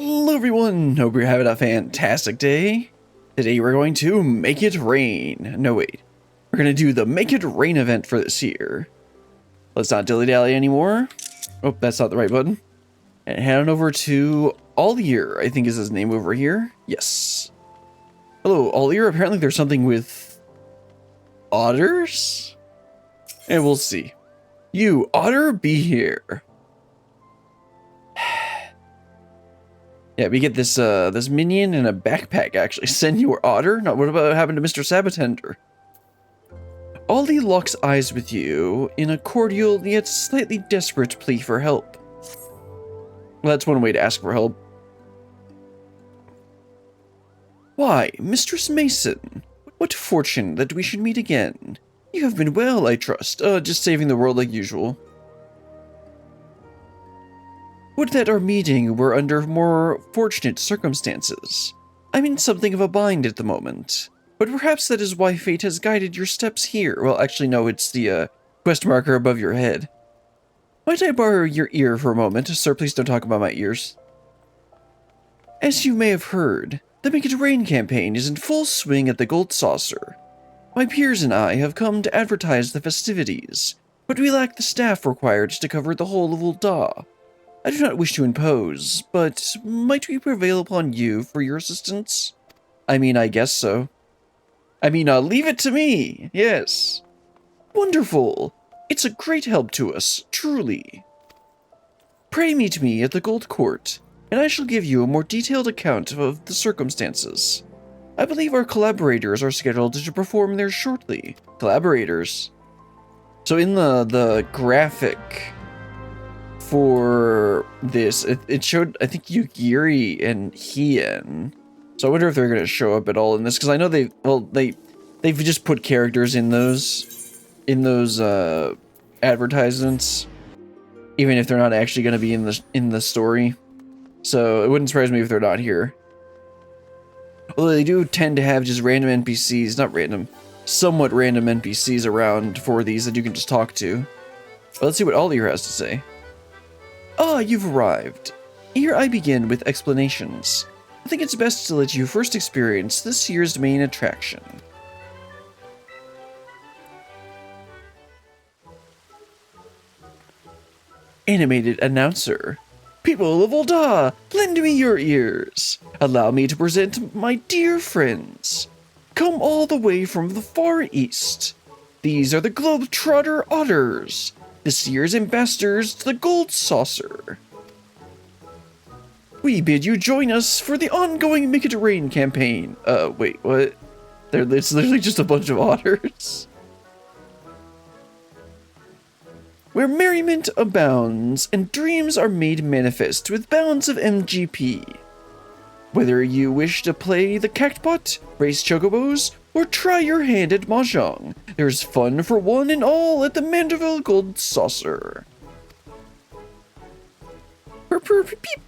Hello everyone, hope you're having a fantastic day. Today we're going to make it rain. No wait, we're going to do the make it rain event for this year. Let's not dilly-dally anymore. Oh, that's not the right button. And head on over to Ul'dah, I think is his name over here. Yes. Hello, Ul'dah. Apparently there's something with otters? And we'll see. You, otter, be here. Yeah, we get this this minion and a backpack, actually. Senor Otter? Now, what about what happened to Mr. Sabatender? Ul'dah locks eyes with you in a cordial yet slightly desperate plea for help. Well, that's one way to ask for help. Why, Mistress Mason, what fortune that we should meet again. You have been well, I trust. Just saving the world like usual. Would that our meeting were under more fortunate circumstances. I'm in something of a bind at the moment, but perhaps that is why fate has guided your steps here. Well, actually, no, it's the quest marker above your head. Might I borrow your ear for a moment? Sir, please don't talk about my ears. As you may have heard, the Make It Rain campaign is in full swing at the Gold Saucer. My peers and I have come to advertise the festivities, but we lack the staff required to cover the whole of Ul'dah. I do not wish to impose, but might we prevail upon you for your assistance? I mean, I guess so. Leave it to me, yes. Wonderful. It's a great help to us, truly. Pray meet me at the Gold Court, and I shall give you a more detailed account of the circumstances. I believe our collaborators are scheduled to perform there shortly. Collaborators. So in the graphic for this, it showed, I think, Yugiri and Hien. So I wonder if they're going to show up at all in this, because I know they've just put characters in those advertisements, even if they're not actually going to be in the story. So it wouldn't surprise me if they're not here. Although they do tend to have just random NPCs, not random, somewhat random NPCs around for these that you can just talk to. But let's see what Ul'dah has to say. Ah, you've arrived. Here I begin with explanations. I think it's best to let you first experience this year's main attraction. Animated announcer. People of Ul'dah, lend me your ears. Allow me to present my dear friends. Come all the way from the far east. These are the Globe-trotter Otters, this year's ambassadors to the Gold Saucer. We bid you join us for the ongoing Make It Rain campaign. Wait, what? It's literally just a bunch of otters. Where merriment abounds and dreams are made manifest with bounds of MGP. Whether you wish to play the cactpot, race chocobos, or try your hand at mahjong, there's fun for one and all at the Mandeville Gold Saucer. Peep.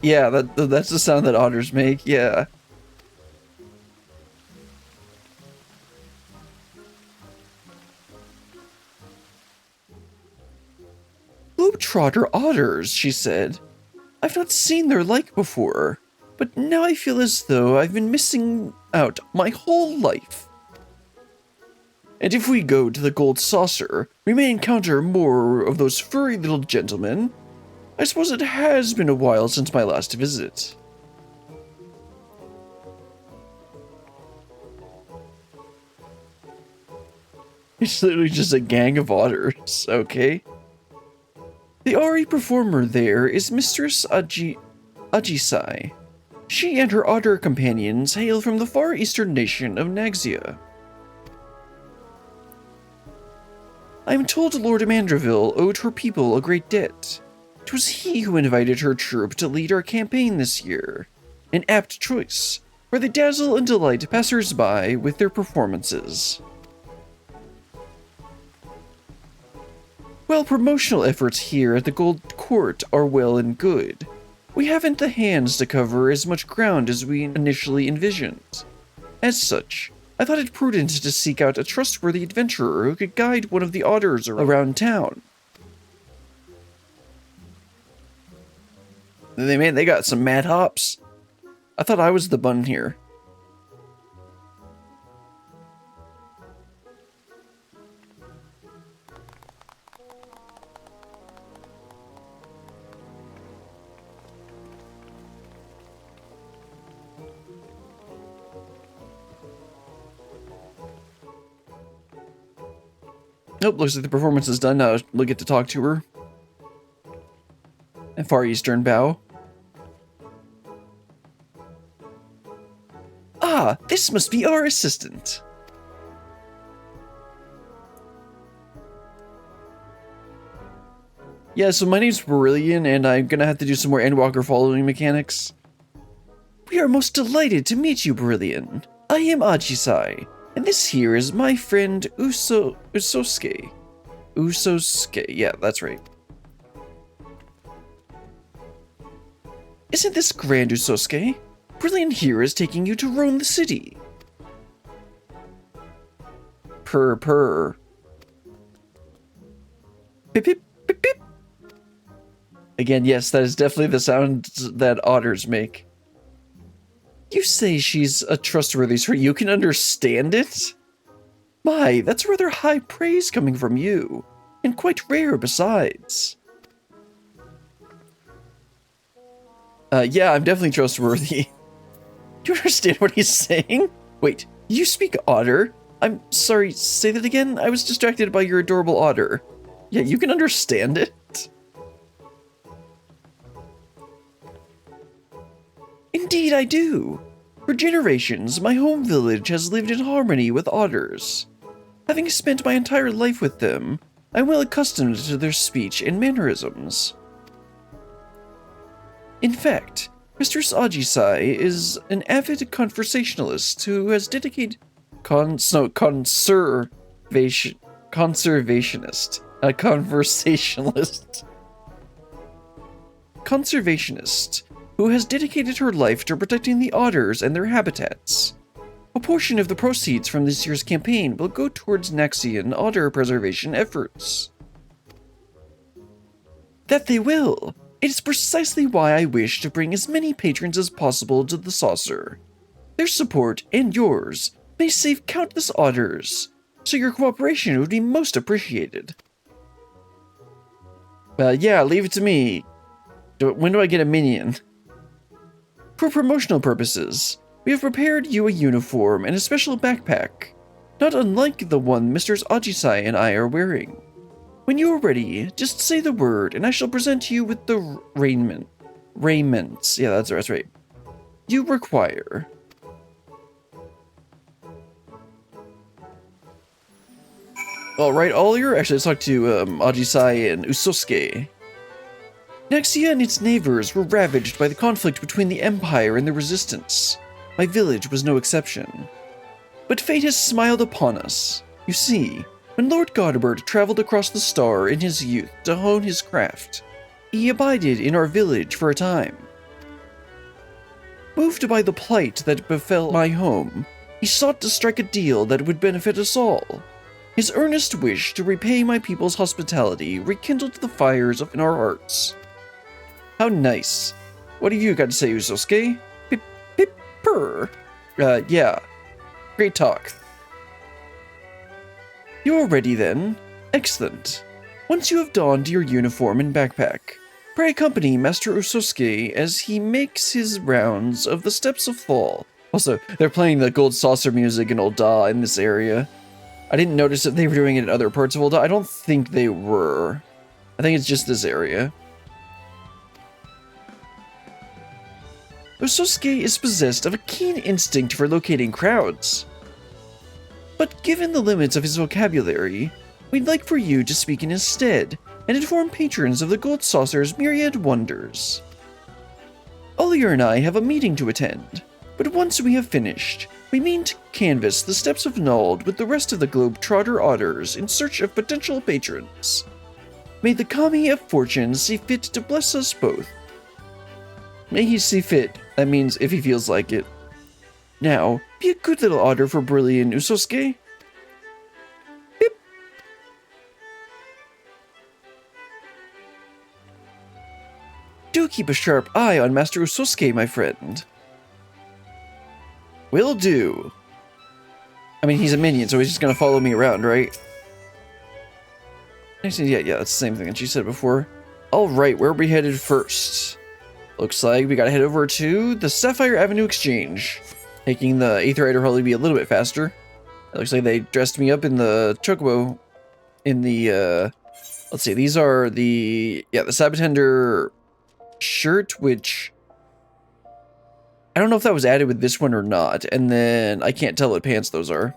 Yeah, that's the sound that otters make, yeah. Globe-trotter otters, she said. I've not seen their like before, but now I feel as though I've been missing out my whole life. And if we go to the Gold Saucer, we may encounter more of those furry little gentlemen. I suppose it has been a while since my last visit. It's literally just a gang of otters, okay? The Ari performer there is Mistress Ajisai. She and her otter companions hail from the far eastern nation of Naxia. I am told Lord Mandeville owed her people a great debt. 'Twas he who invited her troupe to lead our campaign this year. An apt choice, for they dazzle and delight passers-by with their performances. While promotional efforts here at the Gold Court are well and good, we haven't the hands to cover as much ground as we initially envisioned. As such, I thought it prudent to seek out a trustworthy adventurer who could guide one of the otters around town. They got some mad hops. I thought I was the bun here. Nope, looks like the performance is done. Now we'll get to talk to her. And Far Eastern bow. Ah, this must be our assistant. Yeah, so my name's Brilliant, and I'm gonna have to do some more Endwalker following mechanics. We are most delighted to meet you, Brilliant. I am Ajisai, and this here is my friend Usosuke. Usosuke, yeah, that's right. Isn't this grand, Usosuke? Brilliant here is taking you to roam the city. Purr. Pip, pip, pip, pip. Again, yes, that is definitely the sound that otters make. You say she's a trustworthy sort. You can understand it? My, that's rather high praise coming from you, and quite rare besides. Yeah, I'm definitely trustworthy. Do you understand what he's saying? Wait, you speak otter? I'm sorry, say that again? I was distracted by your adorable otter. Yeah, you can understand it? Indeed I do. For generations, my home village has lived in harmony with otters. Having spent my entire life with them, I'm well accustomed to their speech and mannerisms. In fact, Mistress Ajisai is an avid conversationalist who has dedicated conversationalist, conservationist who has dedicated her life to protecting the otters and their habitats. A portion of the proceeds from this year's campaign will go towards Naxian otter preservation efforts. That they will. It is precisely why I wish to bring as many patrons as possible to the saucer. Their support, and yours, may save countless otters, so your cooperation would be most appreciated. Yeah, leave it to me. When do I get a minion? For promotional purposes, we have prepared you a uniform and a special backpack, not unlike the one Mr. Ajisai and I are wearing. When you are ready, just say the word and I shall present you with the raiments, yeah, that's right, you require. Alright, Ollier, actually let's talk to Ajisai and Usosuke. Naxia and its neighbors were ravaged by the conflict between the Empire and the Resistance. My village was no exception. But fate has smiled upon us. You see, when Lord Godebert traveled across the star in his youth to hone his craft, he abided in our village for a time. Moved by the plight that befell my home, he sought to strike a deal that would benefit us all. His earnest wish to repay my people's hospitality rekindled the fires in our hearts. How nice. What have you got to say, Usosuke? Pip, pip, purr. Yeah. Great talk. You're ready then? Excellent. Once you have donned your uniform and backpack, pray accompany Master Usosuke as he makes his rounds of the Steps of Fall. Also, they're playing the Gold Saucer music in Ul'dah in this area. I didn't notice if they were doing it in other parts of Ul'dah. I don't think they were. I think it's just this area. Usosuke is possessed of a keen instinct for locating crowds. But given the limits of his vocabulary, we'd like for you to speak in his stead and inform patrons of the Gold Saucer's myriad wonders. Ollier and I have a meeting to attend, but once we have finished, we mean to canvass the steps of Nald with the rest of the Globe-trotter otters in search of potential patrons. May the Kami of Fortune see fit to bless us both. May he see fit. That means if he feels like it. Now, be a good little otter for Brilliant Usosuke. Bip. Do keep keep a sharp eye on Master Usosuke, my friend. Will do. I mean, he's a minion, so he's just gonna follow me around, right? Yeah, that's the same thing that she said before. Alright, where are we headed first? Looks like we gotta head over to the Sapphire Avenue Exchange. Taking the 8th rider probably be a little bit faster. It looks like they dressed me up in the chocobo. In the, let's see, these are the Sabbatender shirt, which I don't know if that was added with this one or not. And then I can't tell what pants those are.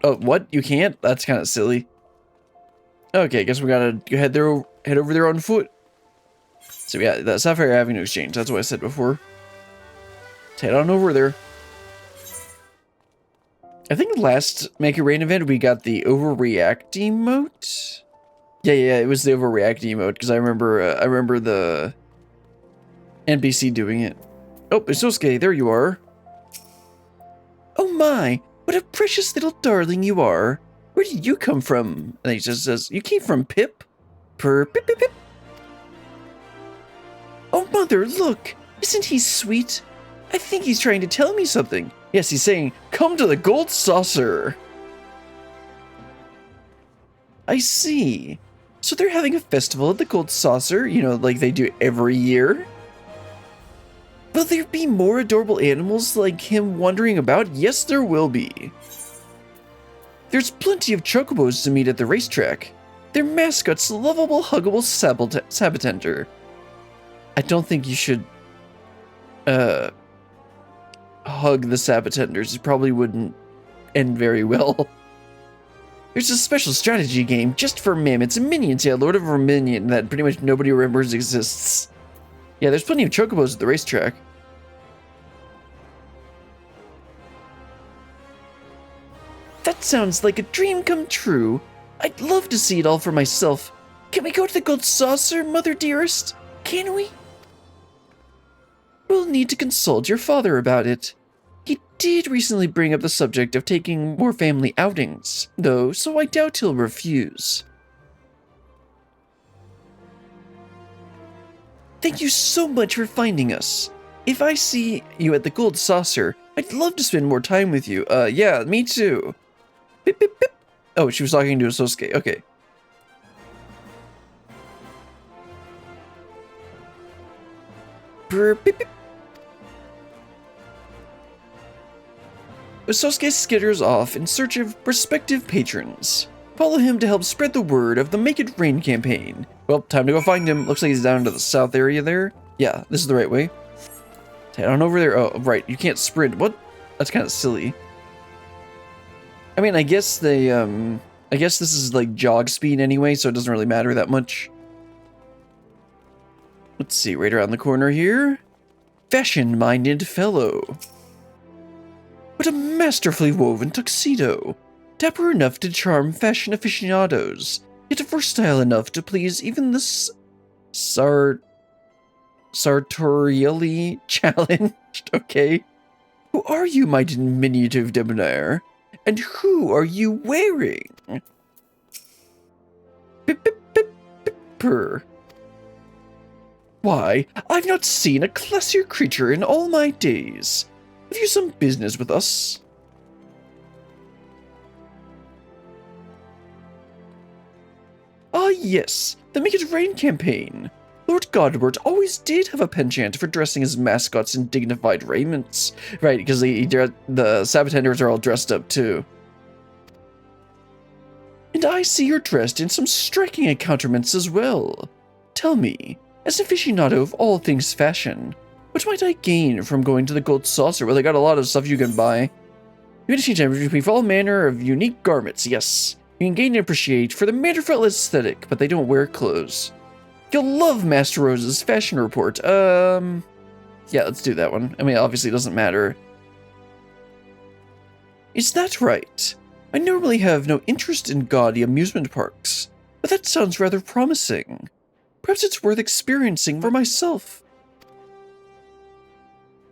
Oh, what? You can't? That's kind of silly. Okay, I guess we gotta head over there on foot. So yeah, the Sapphire Avenue Exchange, that's what I said before. Let's head on over there. I think last Make It Rain event we got the Overreact emote. Yeah, it was the Overreact emote, because I remember the NPC doing it. Oh, Usosuke, there you are. Oh my, what a precious little darling you are. Where did you come from? And he just says, you came from Pip? Pip, pip, pip. Oh, mother, look! Isn't he sweet? I think he's trying to tell me something. Yes, he's saying, come to the Gold Saucer. I see. So they're having a festival at the Gold Saucer, you know, like they do every year? Will there be more adorable animals like him wandering about? Yes, there will be. There's plenty of chocobos to meet at the racetrack. Their mascot's lovable, huggable Sabbatender. I don't think you should, hug the Sabbatenders. It probably wouldn't end very well. There's a special strategy game just for mammoths and minions. Yeah, Lord of Verminion that pretty much nobody remembers exists. Yeah, there's plenty of chocobos at the racetrack. That sounds like a dream come true. I'd love to see it all for myself. Can we go to the Gold Saucer, mother dearest? Can we? We'll need to consult your father about it. He did recently bring up the subject of taking more family outings, though, so I doubt he'll refuse. Thank you so much for finding us. If I see you at the Gold Saucer, I'd love to spend more time with you. Yeah, me too. Beep, beep, beep. Oh, she was talking to Usosuke. Okay. Beep, beep. Usosuke skitters off in search of prospective patrons. Follow him to help spread the word of the Make It Rain campaign. Well, time to go find him. Looks like he's down to the south area there. Yeah, this is the right way. Head on over there. Oh, right. You can't sprint. What? That's kind of silly. I mean, I guess they, I guess this is like jog speed anyway, so it doesn't really matter that much. Let's see, right around the corner here. Fashion-minded fellow. What a masterfully woven tuxedo. Dapper enough to charm fashion aficionados, yet versatile enough to please even the sartorially challenged. Okay. Who are you, my diminutive debonair? And who are you wearing? Pip, pip, pip, pip, purr. Why, I've not seen a classier creature in all my days. Have you some business with us? Ah, yes, the Make It Rain campaign. Lord Godward always did have a penchant for dressing his mascots in dignified raiments. Right, because the Sabbatenders are all dressed up too. And I see you're dressed in some striking accoutrements as well. Tell me, as an aficionado of all things fashion, what might I gain from going to the Gold Saucer? Well, they got a lot of stuff you can buy. You can exchange between all manner of unique garments, yes. You can gain and appreciate for the Manderfell aesthetic, but they don't wear clothes. You'll love Master Rose's fashion report. Yeah, let's do that one. I mean, obviously it doesn't matter. Is that right? I normally have no interest in gaudy amusement parks, but that sounds rather promising. Perhaps it's worth experiencing for myself.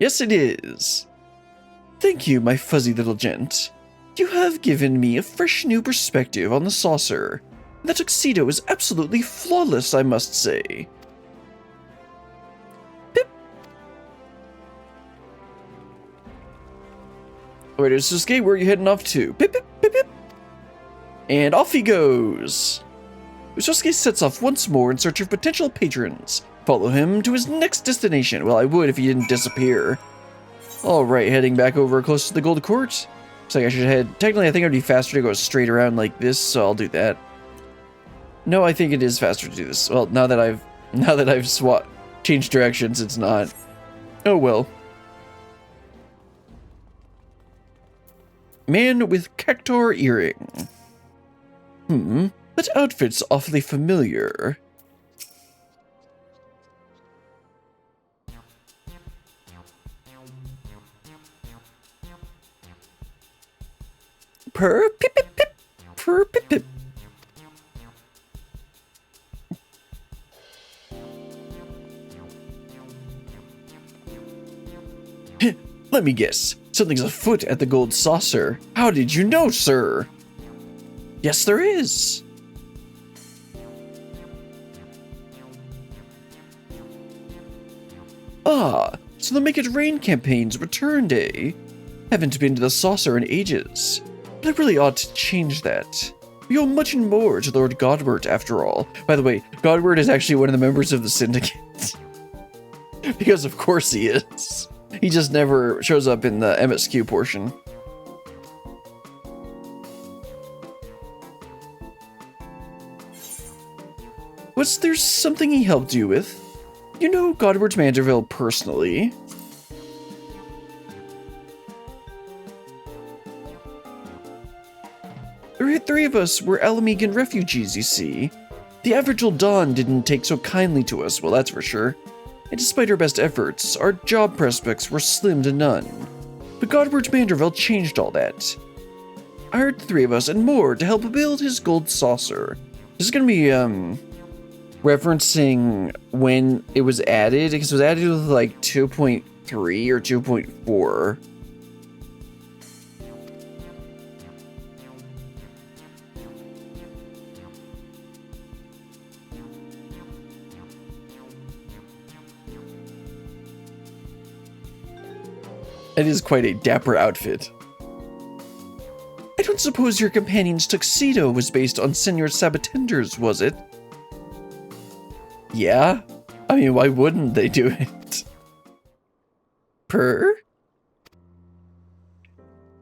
Yes, it is. Thank you, my fuzzy little gent. You have given me a fresh new perspective on the saucer. The tuxedo is absolutely flawless, I must say. Pip. Alright, Usosuke, where are you heading off to? Pip, pip, pip, pip. And off he goes. Usosuke sets off once more in search of potential patrons. Follow him to his next destination. Well, I would if he didn't disappear. Alright, heading back over close to the Gold Court. Looks like I should head... Technically, I think it would be faster to go straight around like this, so I'll do that. No, I think it is faster to do this. Well, now that I've changed directions, it's not. Oh well. Man with cactar earring. That outfit's awfully familiar. Purr, pip, pip, pip. Purr, pip, pip. Let me guess. Something's afoot at the Gold Saucer. How did you know, sir? Yes, there is. Ah, so the Make It Rain campaign's returned, eh? Haven't been to the saucer in ages. But I really ought to change that. We owe much more to Lord Godward, after all. By the way, Godward is actually one of the members of the Syndicate. Because of course he is. He just never shows up in the MSQ portion. Was there something he helped you with? You know Godward Manderville personally. The three of us were Alamegan refugees, you see. The average Ul'dah didn't take so kindly to us, well that's for sure. And despite our best efforts, our job prospects were slim to none. But Godward Manderville changed all that. I hired the three of us and more to help build his gold saucer. This is gonna be, referencing when it was added, because it was added with like 2.3 or 2.4. It is quite a dapper outfit. I don't suppose your companion's tuxedo was based on Senor Sabatender's, was it? Yeah? I mean, why wouldn't they do it? Purr?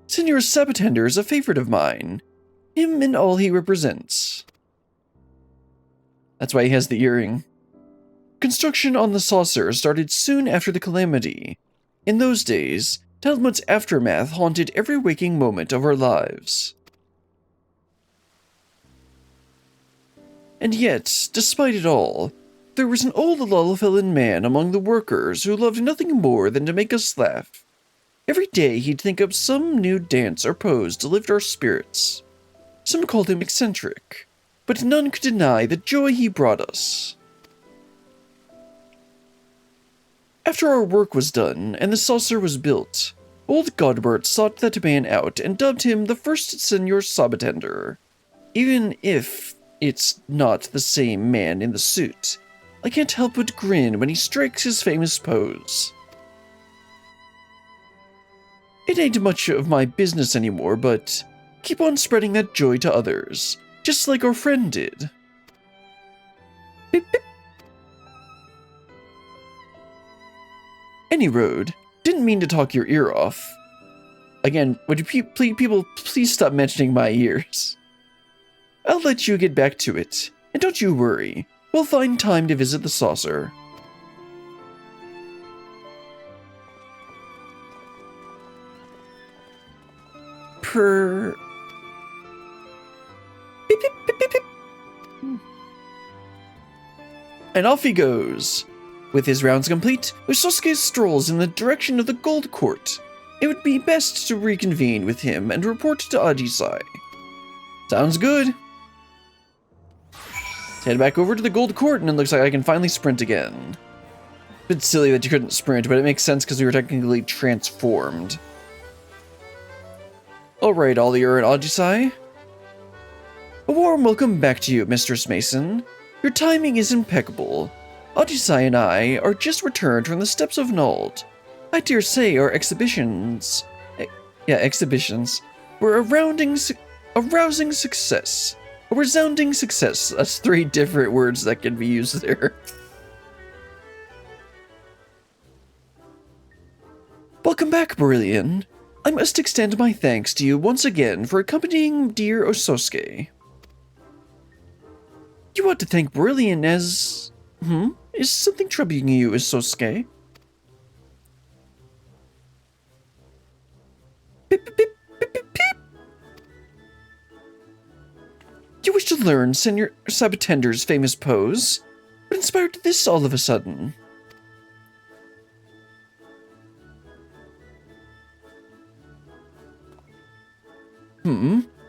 Senor Sabatender is a favorite of mine. Him and all he represents. That's why he has the earring. Construction on the saucer started soon after the calamity. In those days, Talmud's aftermath haunted every waking moment of our lives. And yet, despite it all, there was an old Lullafellan man among the workers who loved nothing more than to make us laugh. Every day he'd think up some new dance or pose to lift our spirits. Some called him eccentric, but none could deny the joy he brought us. After our work was done and the saucer was built, old Godbert sought that man out and dubbed him the first Senor Sabatender. Even if it's not the same man in the suit, I can't help but grin when he strikes his famous pose. It ain't much of my business anymore, but keep on spreading that joy to others, just like our friend did. Beep, beep. Any road. Didn't mean to talk your ear off. Again, would you people please stop mentioning my ears? I'll let you get back to it, and don't you worry. We'll find time to visit the saucer. Purr. Beep, beep, beep, beep, beep. And off he goes. With his rounds complete, Usosuke strolls in the direction of the Gold Court. It would be best to reconvene with him and report to Ajisai. Sounds good. Let's head back over to the Gold Court, and it looks like I can finally sprint again. Bit silly that you couldn't sprint, but it makes sense because we were technically transformed. Alright, Ollier and Ajisai. A warm welcome back to you, Mistress Mason. Your timing is impeccable. Otters and I are just returned from the steppes of Ul'dah. I dare say our exhibitions were a rousing success. A resounding success. That's 3 different words that can be used there. Welcome back, Brillian. I must extend my thanks to you once again for accompanying dear Ososuke. You ought to thank Brillian as... Is something troubling you, Ososuke? Pip, pip, pip, pip, pip, pip. You wish to learn Senor Sabatender's famous pose? What inspired this all of a sudden?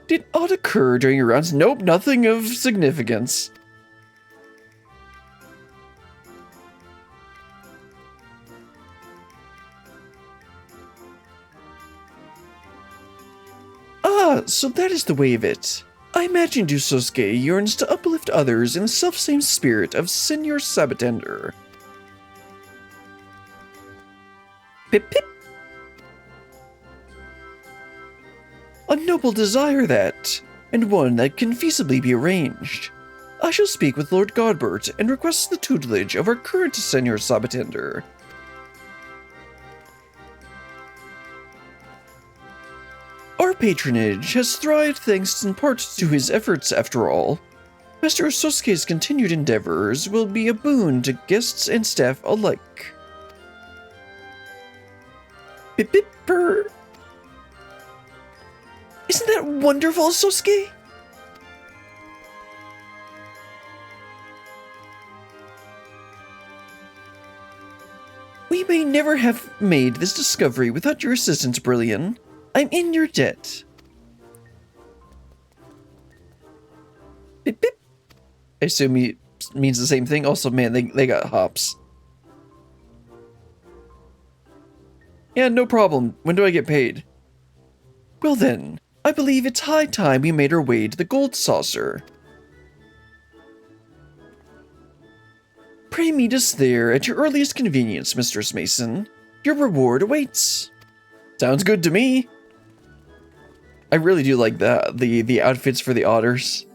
Did aught occur during your rounds? Nope, nothing of significance. Ah, so that is the way of it. I imagine Ososuke yearns to uplift others in the self-same spirit of Senor Sabatender. Pip pip. A noble desire that, and one that can feasibly be arranged. I shall speak with Lord Godbert and request the tutelage of our current Senor Sabatender. Our patronage has thrived thanks in part to his efforts, after all. Master Ososuke's continued endeavors will be a boon to guests and staff alike. Bip bip purr. Isn't that wonderful, Ososuke? We may never have made this discovery without your assistance, Brillian. I'm in your debt. Bip bip. I assume he means the same thing. Also, man, they got hops. Yeah, no problem. When do I get paid? Well then, I believe it's high time we made our way to the Gold Saucer. Pray meet us there at your earliest convenience, Mistress Mason. Your reward awaits. Sounds good to me. I really do like the outfits for the otters.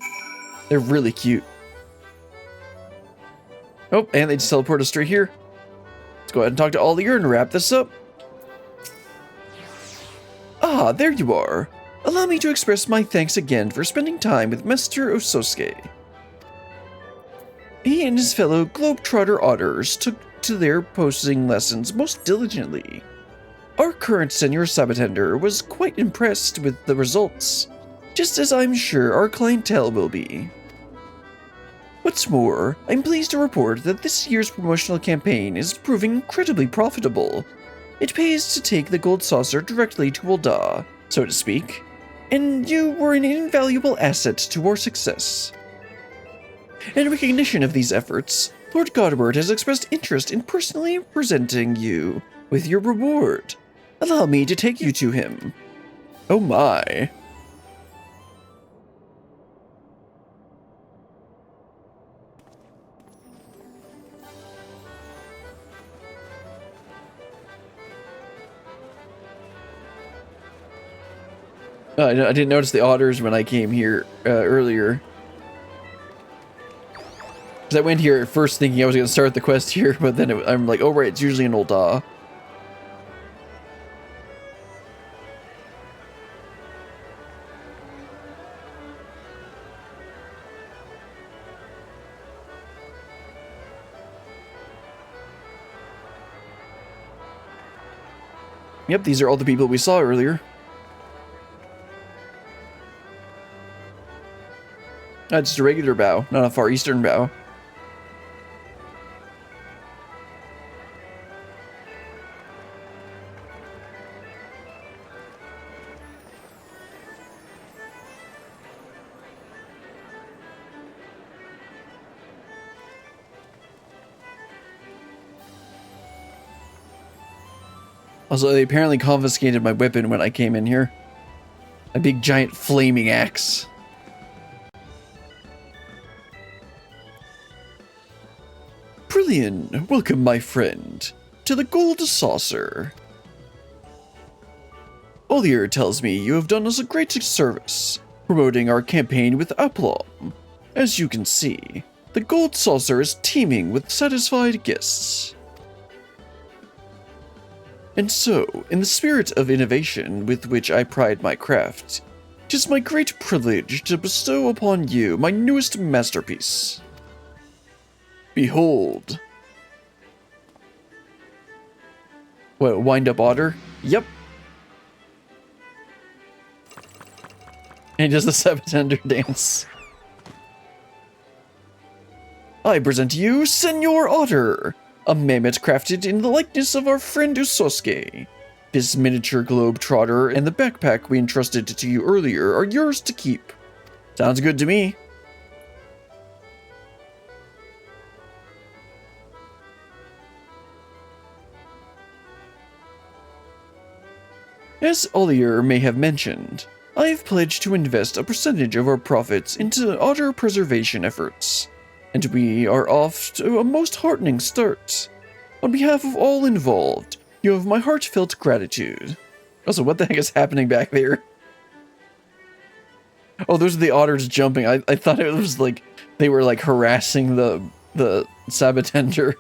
They're really cute. Oh, and they just teleport us straight here. Let's go ahead and talk to Ul'dah and wrap this up. Ah, there you are. Allow me to express my thanks again for spending time with Master Ososuke. He and his fellow Globe-trotter otters took to their posing lessons most diligently. Our current Senor Sabatender was quite impressed with the results, just as I'm sure our clientele will be. What's more, I'm pleased to report that this year's promotional campaign is proving incredibly profitable. It pays to take the Gold Saucer directly to Ul'dah, so to speak, and you were an invaluable asset to our success. In recognition of these efforts, Lord Godbert has expressed interest in personally presenting you with your reward. Allow me to take you to him. Oh my. I didn't notice the otters when I came here earlier. Because I went here at first thinking I was going to start the quest here, but then I'm like, oh right, it's usually in Ul'dah. Yep, these are all the people we saw earlier. That's just a regular bow, not a Far Eastern bow. Also, they apparently confiscated my weapon when I came in here. A big giant flaming axe. Brilliant! Welcome, my friend, to the Gold Saucer. Ul'dah tells me you have done us a great service, promoting our campaign with aplomb. As you can see, the Gold Saucer is teeming with satisfied guests. And so, in the spirit of innovation with which I pride my craft, it is my great privilege to bestow upon you my newest masterpiece. Behold. What, wind-up otter? Yep. And he does the Sabatender dance. I present to you Senor Otter, a mammoth crafted in the likeness of our friend Usosuke. This miniature Globe-trotter and the backpack we entrusted to you earlier are yours to keep. Sounds good to me. As Ul'dah may have mentioned, I have pledged to invest a percentage of our profits into otter preservation efforts, and we are off to a most heartening start. On behalf of all involved, you have my heartfelt gratitude. Also, what the heck is happening back there? Oh, those are the otters jumping. I thought it was like they were like harassing the Sabatender.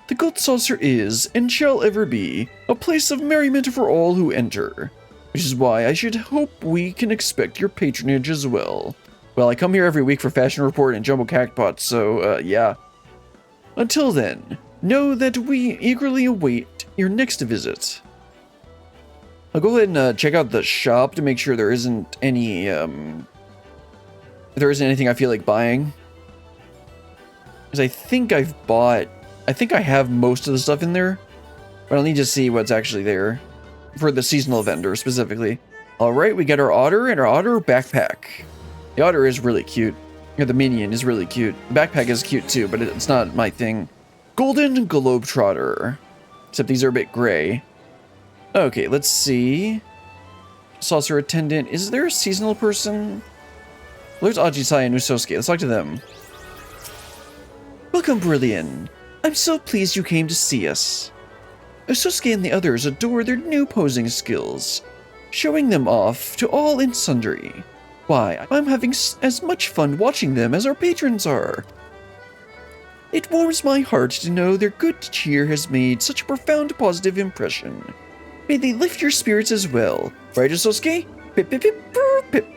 The Gold Saucer is, and shall ever be, a place of merriment for all who enter, which is why I should hope we can expect your patronage as well. Well, I come here every week for Fashion Report and Jumbo Cactpot, so, yeah. Until then, know that we eagerly await your next visit. I'll go ahead and check out the shop to make sure there isn't any, anything I feel like buying. Because I think I have most of the stuff in there, but I'll need to see what's actually there for the seasonal vendor specifically. All right, we got our otter and our otter backpack. The otter is really cute. Or the minion is really cute. The backpack is cute too, but it's not my thing. Golden Globe-trotter. Except these are a bit gray. Okay, let's see. Saucer attendant. Is there a seasonal person? Well, there's Ajisai and Usosuke. Let's talk to them. Welcome, Brilliant. I'm so pleased you came to see us. Usosuke and the others adore their new posing skills, showing them off to all and sundry. Why, I'm having as much fun watching them as our patrons are. It warms my heart to know their good cheer has made such a profound positive impression. May they lift your spirits as well. Right, Usosuke? Pip, pip, pip, pip.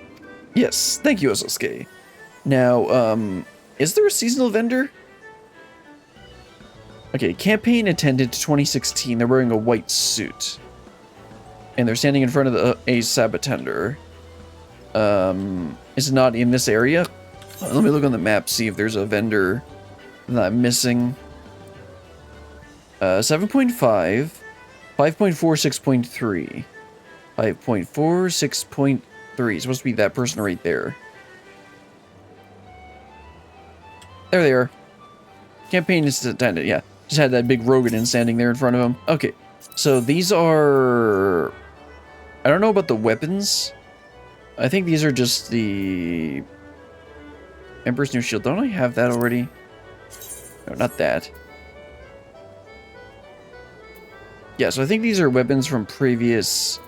Yes, thank you, Usosuke. Now, is there a seasonal vendor? Okay, campaign attendant 2016. They're wearing a white suit. And they're standing in front of a Sabatender. Is it not in this area? Let me look on the map, see if there's a vendor that I'm missing. 7.5, 5.46.3, 5.46.3. Supposed to be that person right there. There they are. Campaign is attendant, yeah. Just had that big Rogadin standing there in front of him. Okay, so these are... I don't know about the weapons. I think these are just the... Emperor's New Shield. Don't I have that already? No, not that. Yeah, so I think these are weapons from previous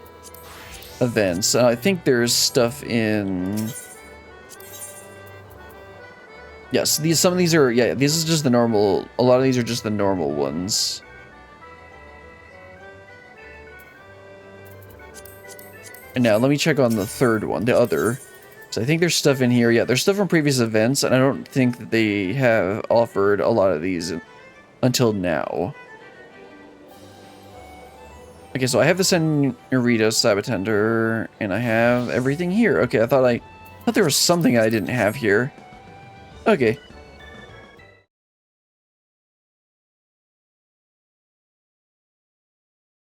events. I think there's stuff in... Yes, some of these are, yeah, this is just the normal, a lot of these are just the normal ones. And now, let me check on the third one, the other. So I think there's stuff in here, yeah, there's stuff from previous events, and I don't think that they have offered a lot of these until now. Okay, so I have the Senorita Sabatender, and I have everything here. Okay, I thought there was something I didn't have here. Okay,